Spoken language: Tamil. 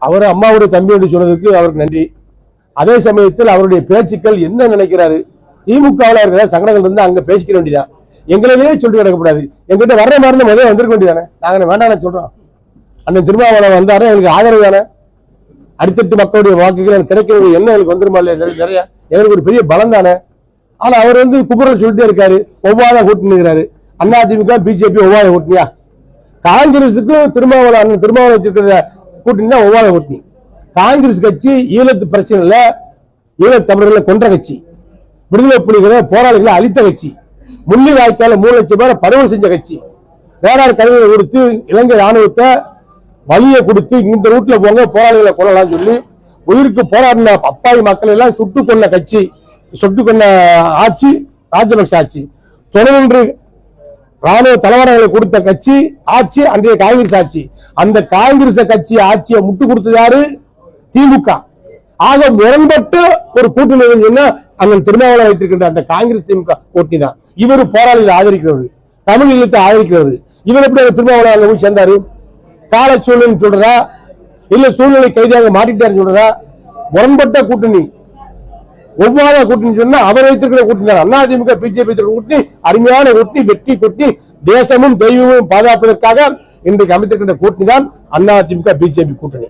அவர் அம்மாவுடைய தம்பி என்று சொன்னதுக்கு அவருக்கு நன்றி. அதே சமயத்தில் அவருடைய பேச்சுக்கள் என்ன நினைக்கிறாரு, திமுகவில் இருக்கிற சங்கடங்கள் இருந்து அங்க பேசிக்க வேண்டியதான், எங்களையே சொல்லிட்டு கிடக்கக்கூடாது. எங்கிட்ட வர்ற மாதிரி முதல்ல வந்திருக்க வேண்டியதானே. நாங்க வேண்டாம் சொல்றோம். அண்ணன் திருமாவளவன் வந்தாரு, எங்களுக்கு ஆதரவு தானே. அடித்தட்டு மக்களுடைய வாக்குகள் கிடைக்கிறது என்ன எங்களுக்கு வந்துருமா இல்லையா, நிறைய எங்களுக்கு ஒரு பெரிய பலம் தானே. ஆனா அவர் குப்புறல் சொல்லிட்டே இருக்காரு, ஒவ்வாத கூட்டணிங்கிறாரு. அதிமுக பிஜேபி ஒவ்வாத கூட்டணியா? காங்கிரஸுக்கு திருமாவளவன் வச்சிருக்கிற கூட்டணி தான் ஒவ்வாத கூட்டணி. காங்கிரஸ் கட்சி ஈழத்து பிரச்சனைல ஈழத் தமிழர்களை கொன்ற கட்சி, விடுதலை புலிகளை போராளிகளை அழித்த கட்சி, முள்ளி வாய்க்கால 3 லட்சம் பேரை படுகொலை செஞ்ச கட்சி, வேளாண் கல்வியை கொடுத்து இலங்கை ராணுவத்தை வழியை கொடுத்து இந்த ரூட்ல போங்க போராளிகளை கொள்ளலாம் சொல்லி உயிருக்கு போராடின அப்பாவி மக்கள் எல்லாம் சுட்டு கொண்ட கட்சி, சுட்டு கொண்ட ஆட்சி ராஜபக்ச ஆட்சி. தொடர்ந்து ராணுவ தலைவர்களை கொடுத்த கட்சி ஆட்சி அன்றைய காங்கிரஸ் ஆட்சி. அந்த காங்கிரஸ் கட்சி ஆட்சியை முட்டு கொடுத்தது யாரு? திமுக. ஆக முரண்பட்டு ஒரு கூட்டணி அண்ணன் திருமாவளவன் வைத்திருக்கின்ற அந்த காங்கிரஸ் திமுக கூட்டணி தான். இவர் போராளிகளை ஆதரிக்கிறது, தமிழ் ஈழத்தை ஆதரிக்கிறது. இவர் எப்படி திருமாவளவன் போய் சேர்ந்தாரு? கால சூழ்நிலை சொல்றதா இல்ல சூழ்நிலை கைதியாக மாட்டிட்டாரு சொல்றதா? முரண்பட்ட கூட்டணி, ஒவ்வாத கூட்டணி சொன்னா அவர் வைத்திருக்கிற கூட்டணி தான். அதிமுக பிஜேபி கூட்டணி அருமையான கூட்டணி, வெற்றி கூட்டணி, தேசமும் தெய்வமும் பாதுகாப்பதற்காக இன்றைக்கு அமைத்திருக்கின்ற கூட்டணி தான் அதிமுக பிஜேபி கூட்டணி.